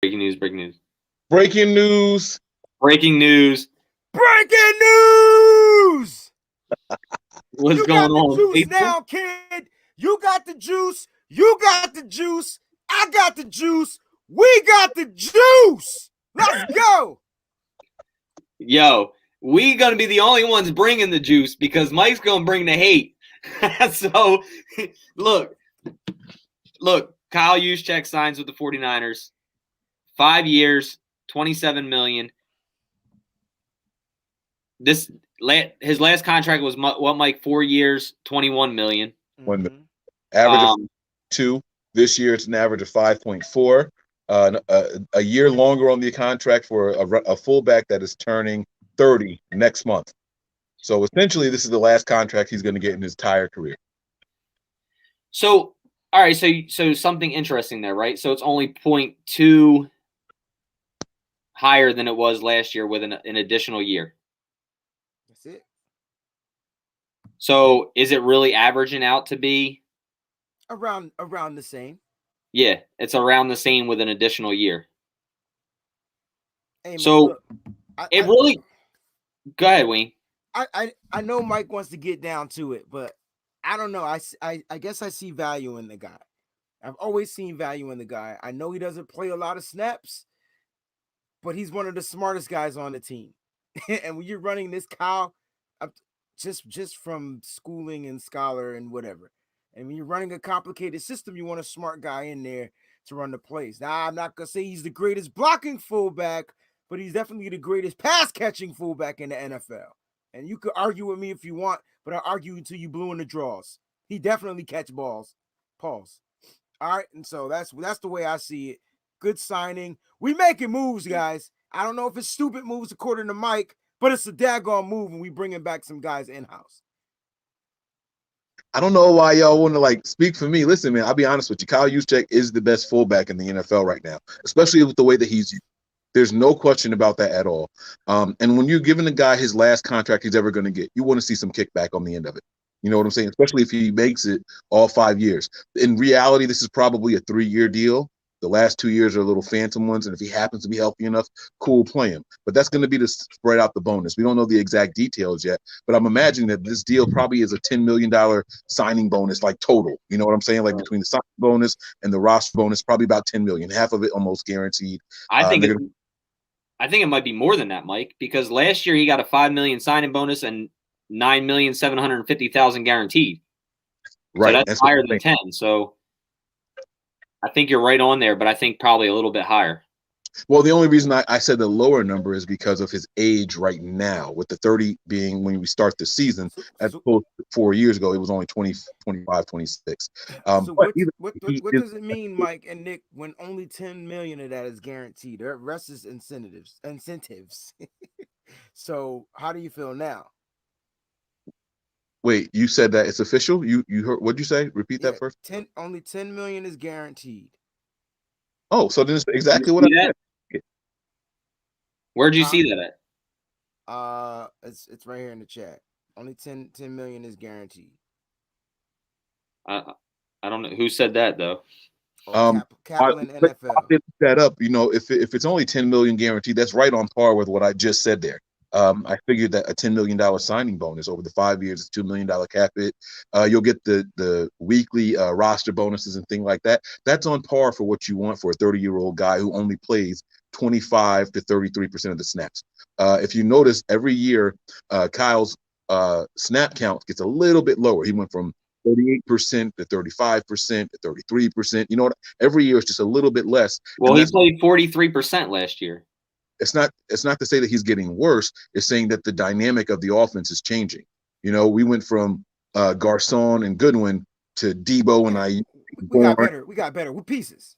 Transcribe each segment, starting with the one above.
Breaking news, breaking news. Breaking news. Breaking news. Breaking news! What's You going got on? the juice now, kid. You got the juice. You got the juice. I got the juice. We got the juice. Let's go. Yo, we gonna be the only ones bringing the juice because Mike's gonna bring the hate. So, look, Kyle Juszczyk signs with the 49ers. 5 years, $27 million. His last contract was what, Mike? 4 years, $21 million. Average of 2. This year, it's an average of 5.4. A year longer on the contract for a fullback that is turning 30 next month. So essentially, this is the last contract he's going to get in his entire career. So, all right, so something interesting there, right? So it's only 0.2 higher than it was last year with an additional year. That's it. So is it really averaging out to be around the same? Yeah, it's around the same with an additional year. Hey, man, so look, really. Go ahead, Wayne. I know Mike wants to get down to it, but I don't know. I guess I see value in the guy. I've always seen value in the guy. I know he doesn't play a lot of snaps, but he's one of the smartest guys on the team. And when you're running this Kyle, just from schooling and scholar and whatever, and when you're running a complicated system, you want a smart guy in there to run the plays. Now, I'm not gonna say he's the greatest blocking fullback, but he's definitely the greatest pass catching fullback in the NFL. And you could argue with me if you want, but I'll argue until you blew in the draws. He definitely catch balls. Pause. All right, and so that's the way I see it. Good signing. We making moves, guys. I don't know if it's stupid moves according to Mike, but it's a daggone move, and we bringing back some guys in-house. I don't know why y'all want to speak for me. Listen, man, I'll be honest with you. Kyle Juszczyk is the best fullback in the NFL right now, especially with the way that he's used. There's no question about that at all. And when you're giving a guy his last contract he's ever going to get, you want to see some kickback on the end of it. You know what I'm saying? Especially if he makes it all 5 years. In reality, this is probably a 3-year deal. The last 2 years are little phantom ones, and if he happens to be healthy enough, cool, play him. But that's going to be to spread out the bonus. We don't know the exact details yet, but I'm imagining that this deal probably is a $10 million signing bonus, total. You know what I'm saying? Between the signing bonus and the roster bonus, probably about $10 million. Half of it almost guaranteed. I think it might be more than that, Mike, because last year he got a $5 million signing bonus and $9,750,000 guaranteed. Right, so that's higher than 10. So I think you're right on there, but I think probably a little bit higher. Well, the only reason I said the lower number is because of his age right now, with the 30 being when we start the season, as opposed to 4 years ago, it was only 20, 25, 26. So what does it mean, Mike and Nick, when only $10 million of that is guaranteed? The rest is incentives. So how do you feel now? Wait, you said that it's official? You heard, what'd you say? Repeat that first. Only $10 million is guaranteed. Oh, so this is exactly what I said. Where'd you see that at? It's right here in the chat. Only 10 million is guaranteed. I don't know who said that though. Kaplan NFL. I picked that up. If it's only 10 million guaranteed, that's right on par with what I just said there. I figured that a $10 million signing bonus over the 5 years is $2 million cap hit. You'll get the weekly roster bonuses and things like that. That's on par for what you want for a 30-year-old guy who only plays 25 to 33% of the snaps. If you notice, every year Kyle's snap count gets a little bit lower. He went from 38% to 35% to 33%. You know what? Every year it's just a little bit less. Well, he played 43% last year. It's not to say that he's getting worse. It's saying that the dynamic of the offense is changing. We went from Garcon and Goodwin to Debo and I. We got better with pieces.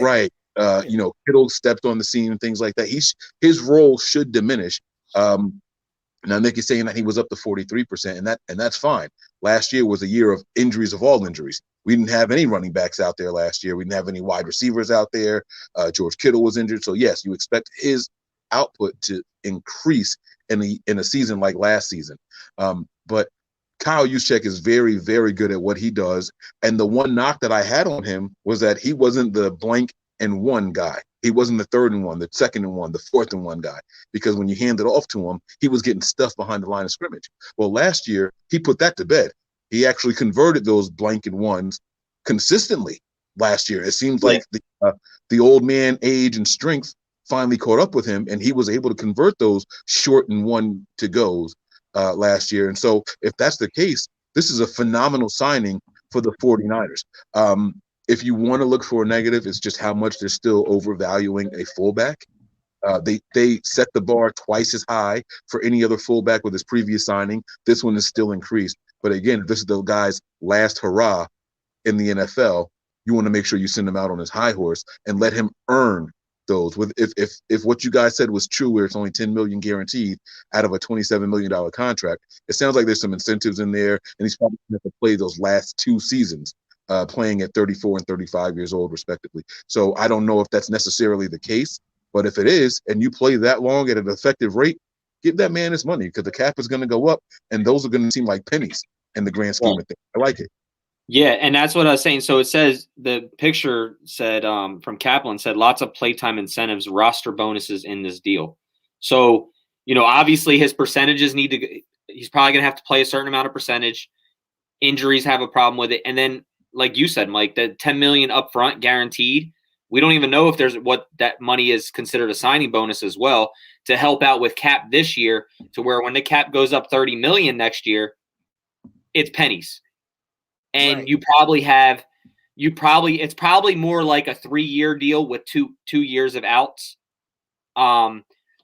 Right. Kittle stepped on the scene and things like that. His role should diminish. Now Nick is saying that he was up to 43%, and that's fine. Last year was a year of injuries of all injuries. We didn't have any running backs out there last year. We didn't have any wide receivers out there. George Kittle was injured. So yes, you expect his output to increase in a season like last season. But Kyle Juszczyk is very, very good at what he does. And the one knock that I had on him was that he wasn't the blank and one guy. He wasn't the third and one, the second and one, the fourth and one guy, because when you hand it off to him, he was getting stuffed behind the line of scrimmage. Well, last year, he put that to bed. He actually converted those blanket ones consistently last year. It seems like the old man age and strength finally caught up with him, and he was able to convert those short and one to goes last year. And so if that's the case, this is a phenomenal signing for the 49ers. If you want to look for a negative, it's just how much they're still overvaluing a fullback. They set the bar twice as high for any other fullback with his previous signing. This one is still increased. But again, if this is the guy's last hurrah in the NFL, you want to make sure you send him out on his high horse and let him earn those. With if what you guys said was true, where it's only $10 million guaranteed out of a $27 million contract, it sounds like there's some incentives in there, and he's probably going to have to play those last 2 seasons. Playing at 34 and 35 years old, respectively. So I don't know if that's necessarily the case, but if it is, and you play that long at an effective rate, give that man his money, because the cap is going to go up, and those are going to seem like pennies in the grand scheme of things. I like it. Yeah, and that's what I was saying. So it says, the picture said from Kaplan said lots of playtime incentives, roster bonuses in this deal. So, obviously his percentages he's probably going to have to play a certain amount of percentage. Injuries have a problem with it. And then, like you said, Mike, the $10 million upfront guaranteed. We don't even know if there's what that money is considered a signing bonus as well to help out with cap this year, to where when the cap goes up $30 million next year, it's pennies. And Right. it's probably more like a 3-year deal with two years of outs.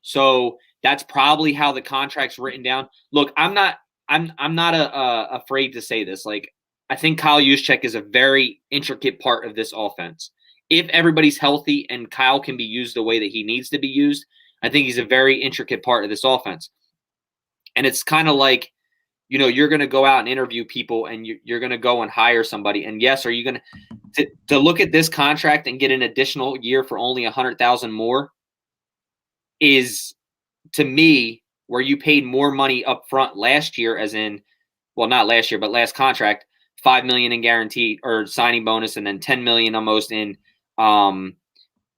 So that's probably how the contract's written down. Look, I'm not afraid to say this. Like, I think Kyle Juszczyk is a very intricate part of this offense. If everybody's healthy and Kyle can be used the way that he needs to be used, I think he's a very intricate part of this offense. And it's kind of like, you're going to go out and interview people, and you're going to go and hire somebody. And yes, are you going to look at this contract and get an additional year for only $100,000 more is, to me, where you paid more money up front last year, as in, well, not last year, but last contract, $5 million in guaranteed or signing bonus, and then $10 million almost in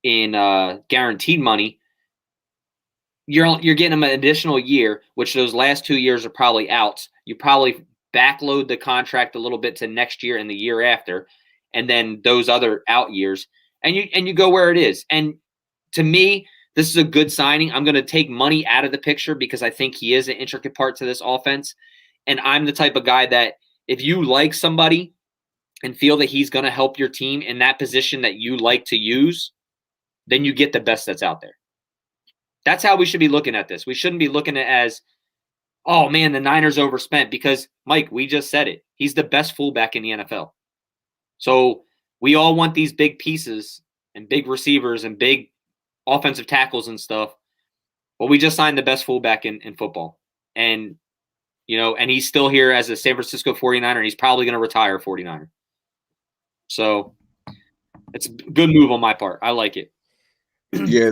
guaranteed money. You're getting them an additional year, which those last 2 years are probably outs. You probably backload the contract a little bit to next year and the year after, and then those other out years, and you go where it is. And to me, this is a good signing. I'm going to take money out of the picture because I think he is an intricate part to this offense. And I'm the type of guy that if you like somebody and feel that he's going to help your team in that position that you like to use, then you get the best that's out there. That's how we should be looking at this. We shouldn't be looking at it as, oh, man, the Niners overspent, because, Mike, we just said it. He's the best fullback in the NFL. So we all want these big pieces and big receivers and big offensive tackles and stuff. But we just signed the best fullback in football. And, and he's still here as a San Francisco 49er, and he's probably going to retire 49er. So it's a good move on my part. I like it. Yeah.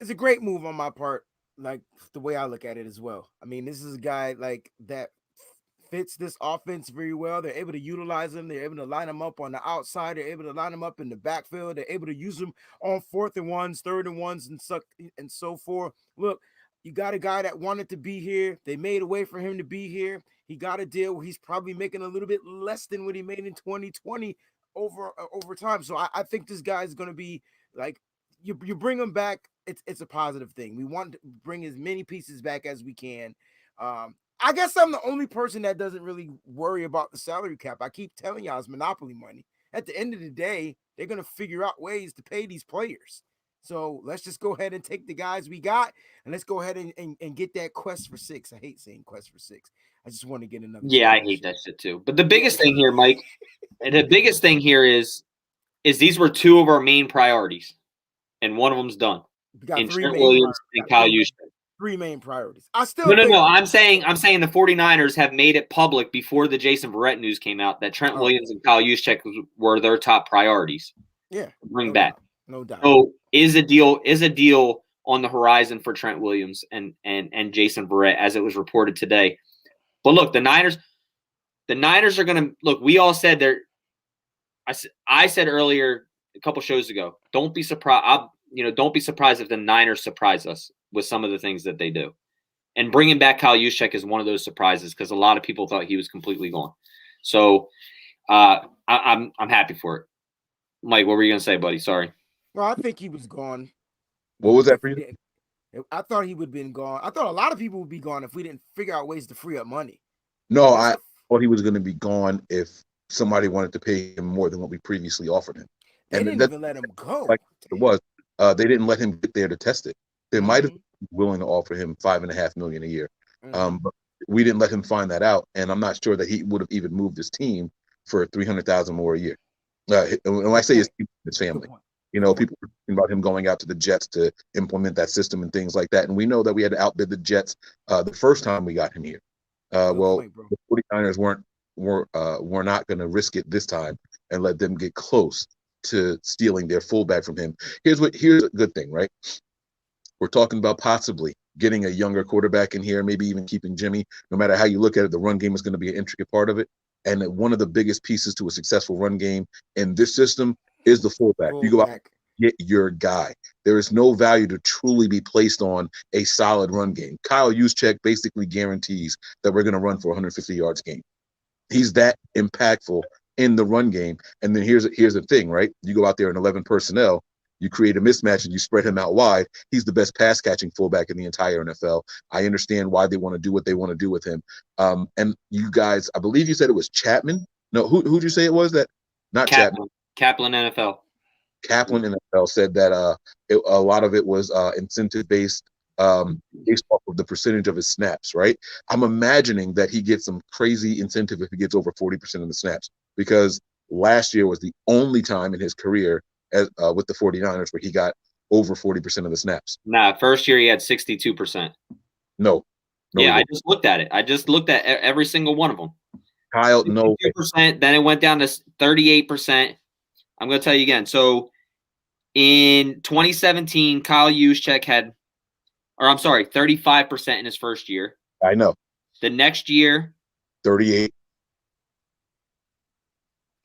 It's a great move on my part, like the way I look at it as well. I mean, this is a guy like that fits this offense very well. They're able to utilize him. They're able to line him up on the outside. They're able to line him up in the backfield. They're able to use him on 4th and 1s, 3rd and 1s, and so forth. Look, you got a guy that wanted to be here. They made a way for him to be here. He got a deal where he's probably making a little bit less than what he made in 2020 over time. So I think this guy is going to be like, you bring him back. It's a positive thing. We want to bring as many pieces back as we can. I guess I'm the only person that doesn't really worry about the salary cap. I keep telling y'all it's monopoly money. At the end of the day, they're going to figure out ways to pay these players. So let's just go ahead and take the guys we got, and let's go ahead and get that quest for 6. I hate saying quest for 6. I just want to get another. Yeah, I hate that shit too. But the biggest thing here, Mike, and the biggest thing here is these were 2 of our main priorities, and one of them's done. We got in 3 Trent main Williams and Kyle Juszczyk. 3 main priorities. I still No. I'm saying the 49ers have made it public before the Jason Verrett news came out that Trent Williams and Kyle Juszczyk were their top priorities. Yeah, to bring back. No doubt. So is a deal on the horizon for Trent Williams and Jason Verrett, as it was reported today. But look, the Niners are going to look. We all said I said earlier a couple shows ago, don't be surprised. don't be surprised if the Niners surprise us with some of the things that they do. And bringing back Kyle Juszczyk is one of those surprises because a lot of people thought he was completely gone. So I'm happy for it. Mike, what were you gonna say, buddy? Sorry. Well, I think he was gone. What was that for you? I thought he would have been gone. I thought a lot of people would be gone if we didn't figure out ways to free up money. No, I thought he was going to be gone if somebody wanted to pay him more than what we previously offered him. They didn't even let him go. Like it was. They didn't let him get there to test it. They might have been willing to offer him $5.5 million a year, but we didn't let him find that out. And I'm not sure that he would have even moved his team for $300,000 more a year. And when I say his team, his family, people were talking about him going out to the Jets to implement that system and things like that. And we know that we had to outbid the Jets the first time we got him here. The 49ers were not going to risk it this time and let them get close to stealing their fullback from him. Here's a good thing, right? We're talking about possibly getting a younger quarterback in here, maybe even keeping Jimmy. No matter how you look at it, the run game is going to be an intricate part of it. And one of the biggest pieces to a successful run game in this system is the fullback. You go out and get your guy. There is no value to truly be placed on a solid run game. Kyle Juszczyk basically guarantees that we're going to run for 150 yards a game. He's that impactful in the run game. And then here's the thing, right? You go out there in 11 personnel, you create a mismatch and you spread him out wide. He's the best pass catching fullback in the entire NFL. I understand why they want to do what they want to do with him. And you guys, I believe you said it was Chapman. No, who'd you say it was? That not Chapman. Kaplan NFL. Kaplan NFL said that a lot of it was incentive based off of the percentage of his snaps, right? I'm imagining that he gets some crazy incentive if he gets over 40% of the snaps, because last year was the only time in his career with the 49ers where he got over 40% of the snaps. Nah, first year he had 62%. No. Yeah, I just looked at it. I just looked at every single one of them. Kyle, no. 2%, then it went down to 38%. I'm going to tell you again. So in 2017, Kyle Juszczyk had, 35% in his first year. I know. The next year, 38.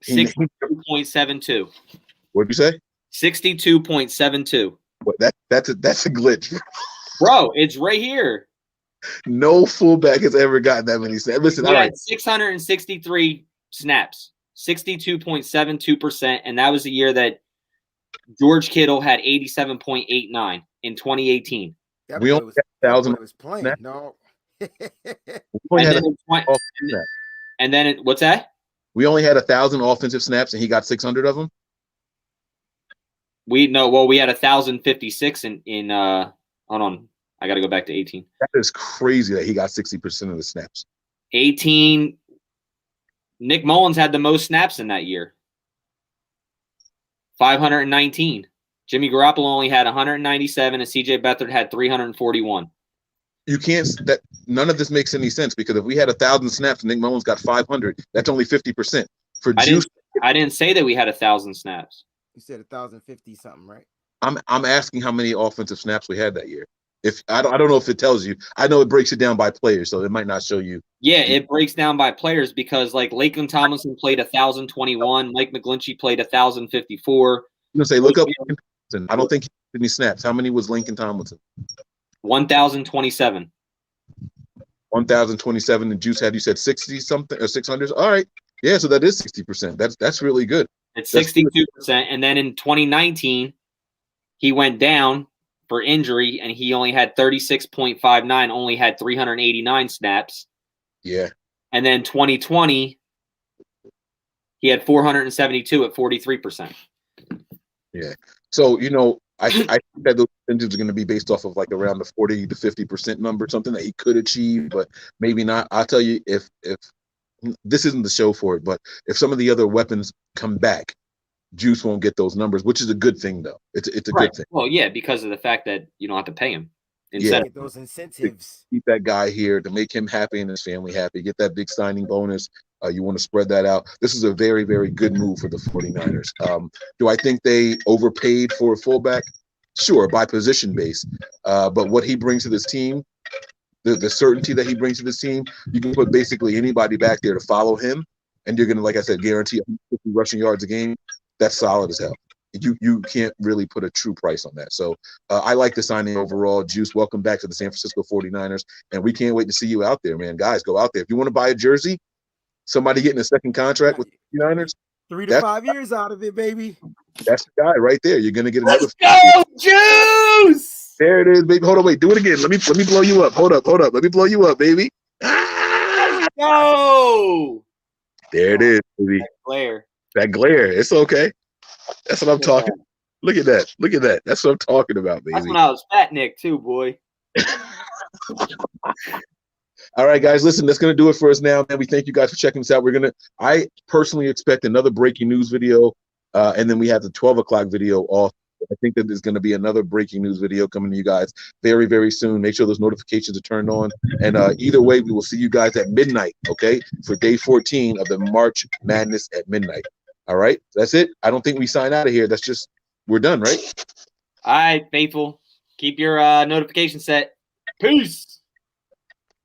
62.72. What did you say? 62.72. What, that's a glitch. Bro, it's right here. No fullback has ever gotten that many snaps. Listen, he had 663 snaps, 62.72%, and that was the year that George Kittle had 87.89 in 2018. We only had 1,000 snaps. No. And then what's that? We only had 1,000 offensive snaps, and he got 600 of them. We had 1,056 in hold on. I got to go back to 18. That is crazy that he got 60% of the snaps. 18. Nick Mullins had the most snaps in that year. 519. Jimmy Garoppolo only had 197, and CJ Beathard had 341. You can't. None of this makes any sense, because if we had 1,000 snaps and Nick Mullins got 500, that's only 50%. I didn't say that we had 1,000 snaps. You said 1,050 something, right? I'm asking how many offensive snaps we had that year. If I don't know if it tells you. I know it breaks it down by players, so it might not show you. Yeah, it breaks down by players because like Lakeland Tomlinson played 1,021, Mike McGlinchey played 1,054. I'm gonna say look up Lincoln Tomlinson. I don't think he had any snaps. How many was Lincoln Tomlinson? 1,027. 1,027. And Juice had, you said 60 something or 600. All right, yeah, so that is 60%. That's really good. It's 62%, and then in 2019, he went down for injury, and he only had 36.59, only had 389 snaps. Yeah. And then 2020, he had 472 at 43%. Yeah. So, I think that those incentives are going to be based off of like around the 40 to 50% number, something that he could achieve, but maybe not. I'll tell you, if this isn't the show for it, but if some of the other weapons come back, Juice won't get those numbers, which is a good thing, though. It's a good thing. Well, yeah, because of the fact that you don't have to pay him. Get those incentives. Keep that guy here to make him happy and his family happy. Get that big signing bonus. You want to spread that out. This is a very, very good move for the 49ers. Do I think they overpaid for a fullback? Sure, by position base. But what he brings to this team, the certainty that he brings to this team, you can put basically anybody back there to follow him, and you're going to, like I said, guarantee 50 rushing yards a game. That's solid as hell. you can't really put a true price on that. So I like the signing overall. Juice, welcome back to the San Francisco 49ers, and we can't wait to see you out there, man. Guys, go out there. If you want to buy a jersey, somebody getting a second contract with the 49ers, 3 to 5 years out of it, baby. that's the guy right there. You're gonna get another. Let's go, Juice! There it is, baby. Hold on, wait. Do it again. Let me blow you up. Hold up. Let me blow you up, baby. Let's go! There it is, baby. That glare. It's okay. That's what I'm talking. Look at that. That's what I'm talking about, baby. That's when I was fat, Nick, too, boy. All right, guys, listen, that's going to do it for us now, man. We thank you guys for checking us out. I personally expect another breaking news video, and then we have the 12 o'clock video off. I think that there's going to be another breaking news video coming to you guys very, very soon. Make sure those notifications are turned on. And either way, we will see you guys at midnight, okay, for day 14 of the March Madness at midnight. All right, that's it. I don't think we sign out of here. That's just, we're done, right? All right, faithful. Keep your notification set. Peace.